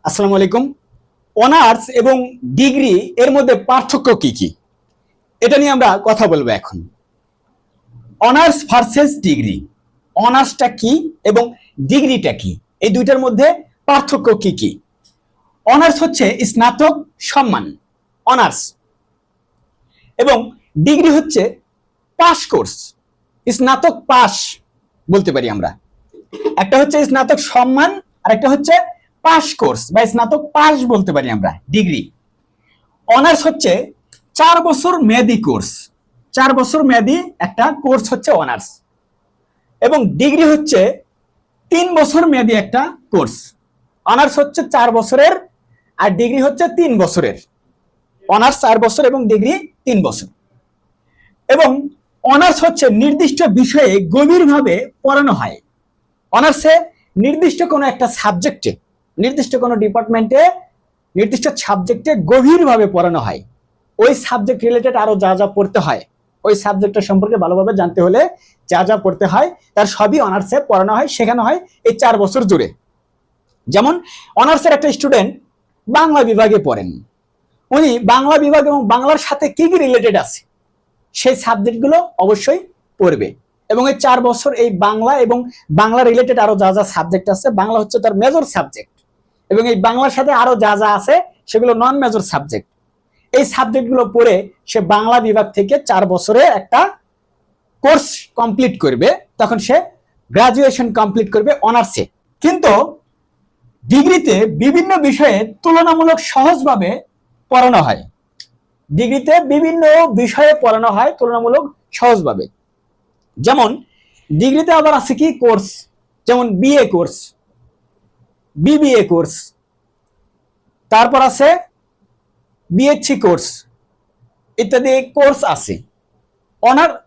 আসসালামু আলাইকুম। অনার্স এবং ডিগ্রি এর মধ্যে পার্থক্য কি কি এটা নিয়ে আমরা কথা বলবো এখন। অনার্স ভার্সেস ডিগ্রি, অনার্সটা কি এবং ডিগ্রিটা কি, এই দুইটার মধ্যে পার্থক্য কি কি? অনার্স হচ্ছে স্নাতক সম্মান, অনার্স, এবং ডিগ্রি হচ্ছে পাস কোর্স, স্নাতক পাস বলতে পারি আমরা। একটা হচ্ছে স্নাতক সম্মান আর একটা হচ্ছে পাস কোর্স বা স্নাতক পাস বলতে পারি আমরা ডিগ্রি। অনার্স হচ্ছে 4 বছর মেয়াদী কোর্স, 4 বছর মেয়াদী একটা কোর্স হচ্ছে অনার্স, এবং ডিগ্রি হচ্ছে 3 বছর মেয়াদী একটা কোর্স। অনার্স হচ্ছে 4 বছরের আর ডিগ্রি হচ্ছে 3 বছরের। অনার্স 4 বছর এবং ডিগ্রি 3 বছর। এবং অনার্স হচ্ছে নির্দিষ্ট বিষয়ে গভীরভাবে পড়ানো হয়। অনার্সে নির্দিষ্ট কোনো একটা সাবজেক্টে, নির্দিষ্ট কোনো ডিপার্টমেন্টে, নির্দিষ্ট সাবজেক্টে গভীরভাবে পড়ানো হয়। ওই সাবজেক্ট রিলেটেড আরো যা যা পড়তে হয়, ওই সাবজেক্টটা সম্পর্কে ভালোভাবে জানতে হলে যা যা পড়তে হয় তার সবই অনার্সে পড়ানো হয়, শেখানো হয় এই 4 বছর জুড়ে। যেমন অনার্সের একটা স্টুডেন্ট বাংলা বিভাগে পড়েন, উনি বাংলা বিভাগ এবং বাংলার সাথে কি কি রিলেটেড আছে সেই সাবজেক্টগুলো অবশ্যই পড়বে। এবং এই 4 বছর এই বাংলা এবং বাংলা রিলেটেড আরো যা যা সাবজেক্ট আছে, বাংলা হচ্ছে তার মেজর সাবজেক্ট, এবং এই বাংলার সাথে আরো যা যা আছে সেগুলো নন মেজর সাবজেক্ট। এই সাবজেক্টগুলো পড়ে সে বাংলা বিভাগ থেকে 4 বছরে একটা কোর্স কমপ্লিট করবে, তখন সে গ্রাজুয়েশন কমপ্লিট করবে অনার্সে। কিন্তু ডিগ্রিতে বিভিন্ন বিষয়ে তুলনামূলক সহজভাবে পড়ানো হয়, ডিগ্রিতে বিভিন্ন বিষয়ে পড়ানো হয় তুলনামূলক সহজভাবে। যেমন ডিগ্রিতে আবার আছে কি কোর্স, যেমন বিএ কোর্স, বিবিএ কোর্স, তারপর আছে বিএসসি কোর্স ইত্যাদি কোর্স আছে।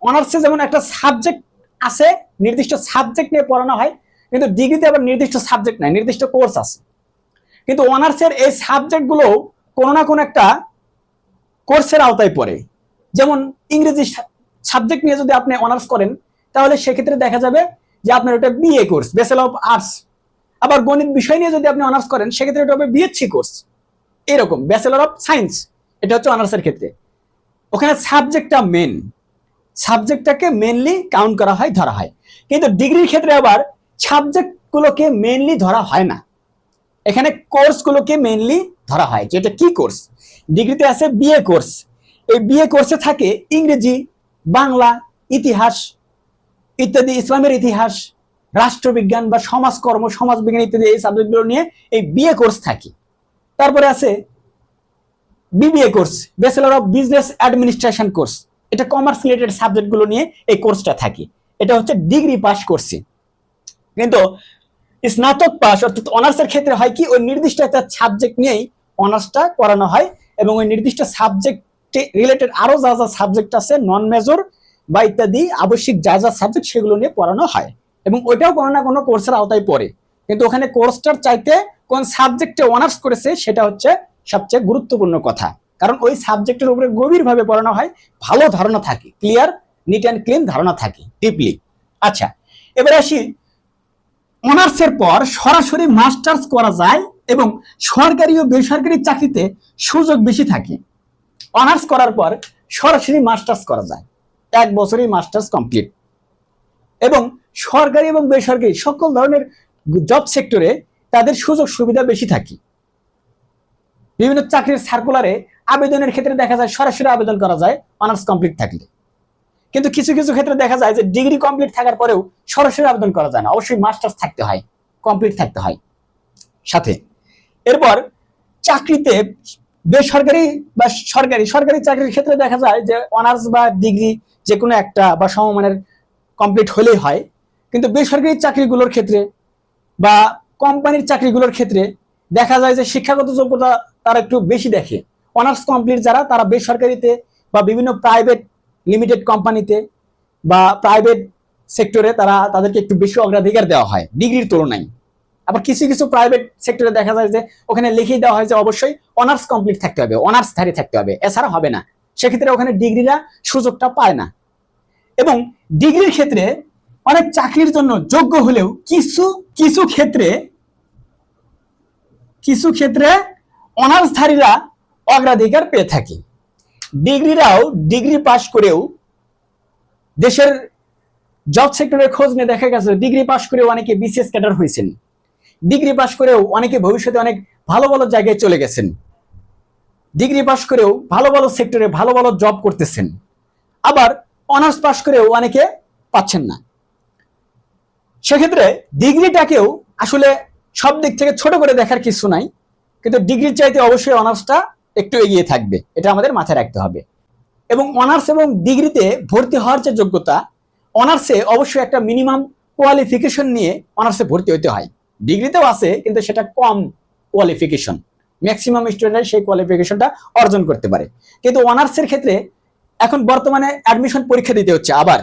অনার্সে যেমন একটা সাবজেক্ট আছে, নির্দিষ্ট সাবজেক্ট নিয়ে পড়ানো হয়, কিন্তু ডিগ্রিতে আবার নির্দিষ্ট সাবজেক্ট নাই, নির্দিষ্ট কোর্স আছে। কিন্তু অনার্সের এই সাবজেক্টগুলো কোনো না কোনো একটা কোর্সের আওতায় পড়ে। যেমন ইংরেজি সাবজেক্ট নিয়ে যদি আপনি অনার্স করেন তাহলে সেক্ষেত্রে দেখা যাবে যে আপনার ওটা BA course, bachelor of arts. আবার গণিত বিষয় নিয়ে যদি আপনি অনার্স করেন সেক্ষেত্রে এটা হবে বিএসসি কোর্স, এরকম ব্যাচেলর অফ সায়েন্স। এটা হচ্ছে অনার্সের ক্ষেত্রে। ওখানে সাবজেক্টটা মেন, সাবজেক্টটাকে মেনলি কাউন্ট করা হয়, ধরা হয়। কিন্তু ডিগ্রির ক্ষেত্রে আবার সাবজেক্টগুলোকে মেনলি ধরা হয় না, এখানে কোর্সগুলোকে মেনলি ধরা হয়। যেটা কি কোর্স, ডিগ্রিতে আছে বিএ কোর্স, এই বিএ কোর্সে থাকে ইংরেজি, বাংলা, ইতিহাস ইত্যাদি, ইসলামের ইতিহাস, রাষ্ট্রবিজ্ঞান বা সমাজকর্ম, সমাজবিজ্ঞান ইত্যাদি এই সাবজেক্টগুলো নিয়ে এই বিএ কোর্স থাকে। তারপরে আছে BBA course, bachelor of business administration course, এটা কমার্স রিলেটেড সাবজেক্টগুলো নিয়ে এই কোর্সটা থাকে। এটা হচ্ছে ডিগ্রি পাস করছে। কিন্তু স্নাতক পাস অর্থাৎ অনার্সের ক্ষেত্রে হয় কি, ওই নির্দিষ্ট একটা সাবজেক্ট নিয়েই অনার্সটা করানো হয়, এবং ওই নির্দিষ্ট সাবজেক্ট রিলেটেড আরো যা যা সাবজেক্ট আছে নন মেজর বা ইত্যাদি আবশ্যিক যা যা সাবজেক্ট সেগুলো নিয়ে পড়ানো হয়, এবং ওইটাও কোনো না কোনো কোর্সের আওতায় পড়ে। কিন্তু ওখানে কোর্সটার চাইতে কোন সাবজেক্টে অনার্স করেছে সেটা হচ্ছে সবচেয়ে গুরুত্বপূর্ণ কথা, কারণ ওই সাবজেক্টের উপরে গভীরভাবে পড়ানো হয়, ভালো ধারণা থাকে, ক্লিয়ার নিট অ্যান্ড ক্লিন ধারণা থাকে ডিপলি। আচ্ছা, এবার আসি, অনার্সের পর সরাসরি মাস্টার্স করা যায় এবং সরকারি ও বেসরকারি চাকরিতে সুযোগ বেশি থাকে। অনার্স করার পর সরাসরি মাস্টার্স করা যায়, 1 বছরই মাস্টার্স কমপ্লিট, এবং সরকারি এবং বেসরকারি সকল ধরনের জব সেক্টরে তাদের সুযোগ সুবিধা বেশি থাকে। বিভিন্ন চাকরির সার্কুলারে আবেদনের ক্ষেত্রে দেখা যায় সরাসরি আবেদন করা যায় অনার্স কমপ্লিট থাকলে, কিন্তু কিছু কিছু ক্ষেত্রে দেখা যায় যে ডিগ্রি কমপ্লিট থাকার পরেও সরাসরি আবেদন করা যায় না, অবশ্যই মাস্টার্স থাকতে হয়, কমপ্লিট থাকতে হয় সাথে। এরপর চাকরিতে বেসরকারি বা সরকারি, সরকারি চাকরির ক্ষেত্রে দেখা যায় যে অনার্স বা ডিগ্রি যে কোনো একটা বা সমমানের কমপ্লিট হলেই হয়। কিন্তু বেসরকারি চাকরিগুলোর ক্ষেত্রে বা কোম্পানির চাকরিগুলোর ক্ষেত্রে দেখা যায় যে শিক্ষাগত যোগ্যতা তারা একটু বেশি দেখে। অনার্স কমপ্লিট যারা, তারা বেসরকারিতে বা বিভিন্ন প্রাইভেট লিমিটেড কোম্পানিতে বা প্রাইভেট সেক্টরে তাদেরকে একটু বেশি অগ্রাধিকার দেওয়া হয় ডিগ্রির তুলনায়। আবার কিছু কিছু প্রাইভেট সেক্টরে দেখা যায় যে ওখানে লিখেই দেওয়া হয় যে অবশ্যই অনার্স কমপ্লিট থাকতে হবে, অনার্স ধারী থাকতে হবে, এছাড়া হবে না। সেক্ষেত্রে ওখানে ডিগ্রিরা সুযোগটা পায় না। এবং ডিগ্রির ক্ষেত্রে অনেক চাকরির জন্য যোগ্য হলেও কিছু কিছু ক্ষেত্রে কিছু ক্ষেত্রে অনার্সধারীরা অগ্রাধিকার পেয়ে থাকে। ডিগ্রিরাও ডিগ্রি পাশ করেও দেশের জব সেক্টরের খোঁজ নিয়ে দেখা গেছে ডিগ্রি পাশ করেও অনেকে বিসিএস ক্যাডার হয়েছেন, ডিগ্রি পাশ করেও অনেকে ভবিষ্যতে অনেক ভালো ভালো জায়গায় চলে গেছেন, ডিগ্রি পাশ করেও ভালো ভালো সেক্টরে ভালো ভালো জব করতেছেন। আবার অনার্স পাশ করেও অনেকে পাচ্ছেন না। সেক্ষেত্রে ডিগ্রিটাকেও আসলে সব দিক থেকে ছোট করে দেখার কিছু নাই, কিন্তু ডিগ্রির চাইতে অবশ্যই অনার্সটা একটু এগিয়ে থাকবে, এটা আমাদের মাথায় রাখতে হবে। এবং অনার্স এবং ডিগ্রিতে ভর্তি হওয়ার যে যোগ্যতা, অনার্সে অবশ্যই একটা মিনিমাম কোয়ালিফিকেশন নিয়ে অনার্সে ভর্তি হতে হয়। ডিগ্রিতেও আছে কিন্তু সেটা কম কোয়ালিফিকেশন, ম্যাক্সিমাম স্টুডেন্টরা সেই কোয়ালিফিকেশনটা অর্জন করতে পারে। কিন্তু অনার্সের ক্ষেত্রে এখন বর্তমানে অ্যাডমিশন পরীক্ষা দিতে হচ্ছে আবার।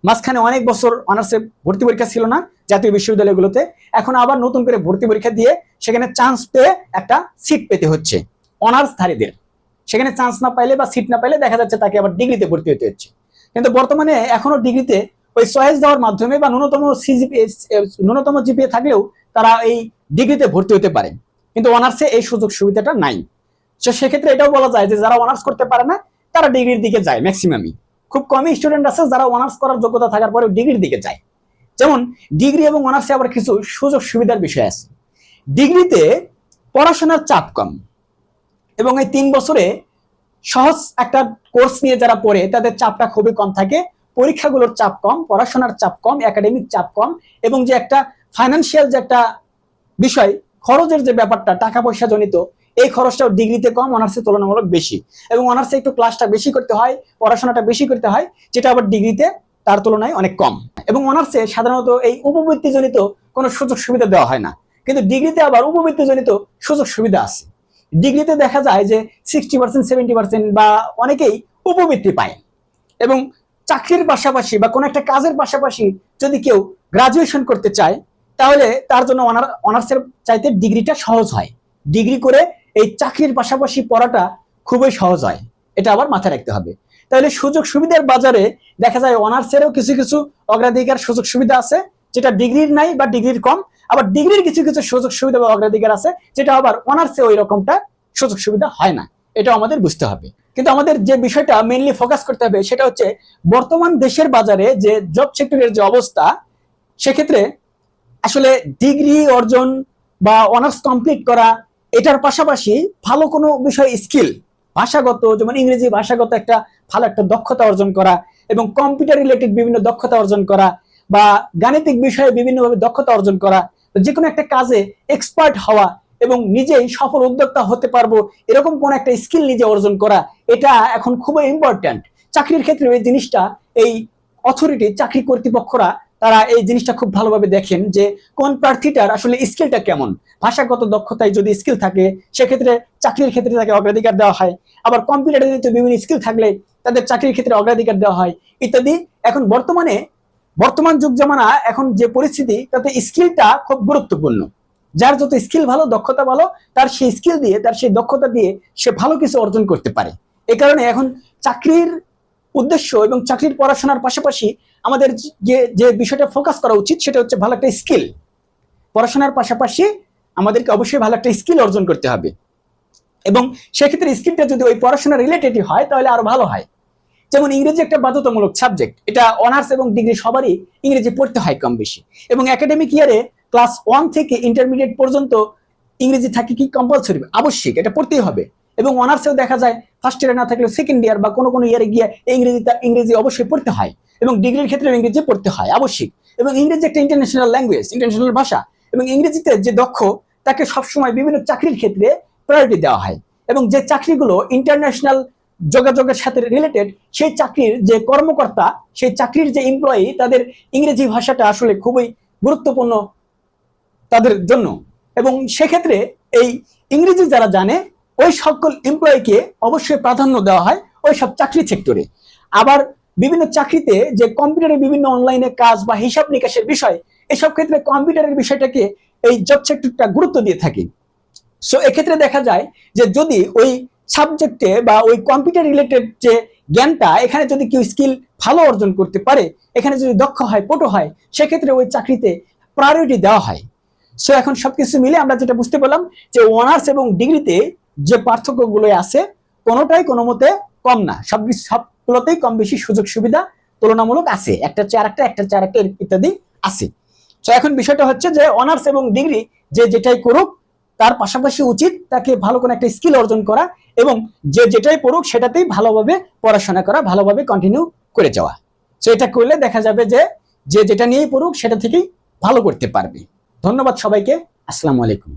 মাঝখানে অনেক বছর অনার্সে ভর্তি পরীক্ষা ছিল না জাতীয় বিশ্ববিদ্যালয়গুলোতে, এখন আবার নতুন করে ভর্তি পরীক্ষা দিয়ে সেখানে চান্স পেয়ে একটা সিট পেতে হচ্ছে অনার্সধারীদের। সেখানে চান্স না পাইলে বা সিট না পাইলে দেখা যাচ্ছে তাকে আবার ডিগ্রিতে ভর্তি হতে হচ্ছে। কিন্তু বর্তমানে এখনো ডিগ্রিতে ওই চয়েস দেওয়ার মাধ্যমে বা ন্যূনতম জিপিএ থাকলেও তারা এই ডিগ্রিতে ভর্তি হতে পারে, কিন্তু অনার্সে এই সুযোগ সুবিধাটা নাই। তো সেক্ষেত্রে এটাও বলা যায় যে যারা অনার্স করতে পারে না তারা ডিগ্রির দিকে যায় ম্যাক্সিমামই। খুব কমই স্টুডেন্ট আছে যারা অনার্স করার যোগ্যতা থাকার পরেও ডিগ্রির দিকে যায়। যেমন ডিগ্রি এবং অনার্সে আবার কিছু সুযোগ সুবিধার বিষয় আছে। ডিগ্রিতে পড়াশোনার চাপ কম, এবং এই 3 বছরে সহজ একটা কোর্স নিয়ে যারা পড়ে তাদের চাপটা খুবই কম থাকে, পরীক্ষাগুলোর চাপ কম, পড়াশোনার চাপ কম, একাডেমিক চাপ কম, এবং যে একটা ফাইন্যান্সিয়াল যে একটা বিষয়, খরচের যে ব্যাপারটা টাকা পয়সা জনিত, এই খরচটাও ডিগ্রিতে কম, অনার্সে তুলনামূলক বেশি। এবং অনার্সে একটু ক্লাসটা বেশি করতে হয়, পড়াশোনাটা বেশি করতে হয়, যেটা আবার ডিগ্রিতে তার তুলনায় অনেক কম। এবং অনার্সে সাধারণত এই উপবৃত্তিজনিত কোনো সুযোগ সুবিধা দেওয়া হয় না, কিন্তু ডিগ্রিতে আবার উপবৃত্তিজনিত সুযোগ সুবিধা আছে। ডিগ্রিতে দেখা যায় যে 60%, 70% বা অনেকেই উপবৃত্তি পায়। এবং চাকরির পাশাপাশি বা কোনো একটা কাজের পাশাপাশি যদি কেউ গ্রাজুয়েশন করতে চায় তাহলে তার জন্য অনার্সের চাইতে ডিগ্রিটা সহজ হয়। ডিগ্রি করে এই চাকরির পাশাপাশি পড়াটা খুবই সহজ হয়, এটা আবার মাথায় রাখতে হবে। তাহলে সুযোগ সুবিধার বাজারে দেখা যায় অনার্সেরও কিছু কিছু অগ্রাধিকার সুযোগ সুবিধা আছে যেটা ডিগ্রির নাই বা ডিগ্রির কম, আবার ডিগ্রির কিছু কিছু সুযোগ সুবিধা বা অগ্রাধিকার আছে যেটা আবার অনার্সে ওই রকমটা সুযোগ সুবিধা হয় না। এটা আমাদের বুঝতে হবে। কিন্তু আমাদের যে বিষয়টা মেইনলি ফোকাস করতে হবে সেটা হচ্ছে বর্তমান দেশের বাজারে যে জব সেক্টরের যে অবস্থা, সেক্ষেত্রে আসলে ডিগ্রি অর্জন বা অনার্স কমপ্লিট করা এটার পাশাপাশি ভালো কোনো বিষয় স্কিল, ভাষাগত, যেমন ইংরেজি ভাষাগত একটা ভালো একটা দক্ষতা অর্জন করা, এবং কম্পিউটার রিলেটেড বিভিন্ন দক্ষতা অর্জন করা, বা গাণিতিক বিষয়ে বিভিন্নভাবে দক্ষতা অর্জন করা, যে কোনো একটা কাজে এক্সপার্ট হওয়া এবং নিজেই সফল উদ্যোক্তা হতে পারবো এরকম কোন একটা স্কিল নিজে অর্জন করা, এটা এখন খুবই ইম্পর্টেন্ট। চাকরির ক্ষেত্রে এই জিনিসটা এই অথরিটি, চাকরি কর্তৃপক্ষরা তারা এই জিনিসটা খুব ভালোভাবে দেখেন যে কোন প্রার্থীটার আসলে স্কিলটা কেমন। ভাষাগত দক্ষতায় যদি স্কিল থাকে সেক্ষেত্রে চাকরির ক্ষেত্রে তাকে অগ্রাধিকার দেওয়া হয়, আবার কম্পিউটারে বিভিন্ন স্কিল থাকলে তাদের চাকরির ক্ষেত্রে অগ্রাধিকার দেওয়া হয় ইত্যাদি। এখন বর্তমান যুগ জামানা, এখন যে পরিস্থিতি তাতে স্কিলটা খুব গুরুত্বপূর্ণ। যার যত স্কিল ভালো, দক্ষতা ভালো, তার সেই স্কিল দিয়ে, তার সেই দক্ষতা দিয়ে সে ভালো কিছু অর্জন করতে পারে। এই কারণে এখন চাকরির উদ্দেশ্য এবং চাকরির পড়াশোনার পাশাপাশি আমাদের যে বিষয়টা ফোকাস করা উচিত সেটা হচ্ছে ভালো একটা স্কিল। পড়াশোনার পাশাপাশি আমাদেরকে অবশ্যই ভালো একটা স্কিল অর্জন করতে হবে, এবং সেক্ষেত্রে স্কিলটা যদি ওই পড়াশোনা রিলেটেড হয় তাহলে আরো ভালো হয়। যেমন ইংরেজি একটা বাধ্যতামূলক সাবজেক্ট, এটা অনার্স এবং ডিগ্রি সবারই ইংরেজি পড়তে হয় কম বেশি, এবং একাডেমিক ইয়ারে ক্লাস 1 থেকে ইন্টারমিডিয়েট পর্যন্ত ইংরেজি থাকে কি কম্পালসরি, আবশ্যিক, এটা পড়তেই হবে। এবং অনার্সেও দেখা যায় ফার্স্ট ইয়ারে না থাকলেও সেকেন্ড ইয়ার বা কোনো ইয়ারে গিয়ে ইংরেজি অবশ্যই পড়তে হয়, এবং ডিগ্রির ক্ষেত্রে ইংরেজি পড়তে হয় আবশ্যিক। এবং ইংরেজি একটা ইন্টারন্যাশনাল ল্যাঙ্গুয়েজ, ইন্টারন্যাশনাল ভাষা, এবং ইংরেজিতে যে দক্ষ তাকে সবসময় বিভিন্ন চাকরির ক্ষেত্রে প্রায়োরিটি দেওয়া হয়, এবং যে চাকরিগুলো ইন্টারন্যাশনাল যোগাযোগের সাথে রিলেটেড, সেই চাকরির যে কর্মকর্তা, সেই চাকরির যে এমপ্লয়ি, তাদের ইংরেজি ভাষাটা আসলে খুবই গুরুত্বপূর্ণ তাদের জন্য। এবং সেক্ষেত্রে এই ইংরেজি যারা জানে ওই সকল এমপ্লয়িকে অবশ্যই প্রাধান্য দেওয়া হয় ওই সব চাকরি সেক্টরে। আবার বিভিন্ন চাকরিতে যে কম্পিউটারে বিভিন্ন অনলাইনে কাজ বা হিসাব নিকাশের বিষয়, এসব ক্ষেত্রে কম্পিউটারের বিষয়টাকে এই জব সেক্টরটা গুরুত্ব দিয়ে থাকে। সো এক্ষেত্রে দেখা যায় যে যদি ওই সাবজেক্টে বা ওই কম্পিউটার রিলেটেড যে জ্ঞানটা, এখানে যদি কেউ স্কিল ভালো অর্জন করতে পারে, এখানে যদি দক্ষ হয়, পটু হয়, সেক্ষেত্রে ওই চাকরিতে প্রায়োরিটি দেওয়া হয়। সো এখন সবকিছু মিলে আমরা যেটা বুঝতে পারলাম যে অনার্স এবং ডিগ্রিতে যে পার্থক্যগুলো আছে কোনোটাই কোনো মতে কম না, সবগুলোতেই কম বেশি সুযোগ সুবিধা তুলনামূলক আছে, একটা চেয়ে আরেকটা, একটা চেয়ে আরেকটা ইত্যাদি আছে। তো এখন বিষয়টা হচ্ছে যে অনার্স এবং ডিগ্রি যে যেটাই করুক তার পাশাপাশি উচিত তাকে ভালো কোনো একটা স্কিল অর্জন করা এবং যে যেটাই পড়ুক সেটাতেই ভালোভাবে পড়াশোনা করা, ভালোভাবে কন্টিনিউ করে যাওয়া। তো এটা করলে দেখা যাবে যে যে যেটা নিয়েই পড়ুক সেটা থেকেই ভালো করতে পারবে। ধন্যবাদ সবাইকে। আসসালামু আলাইকুম।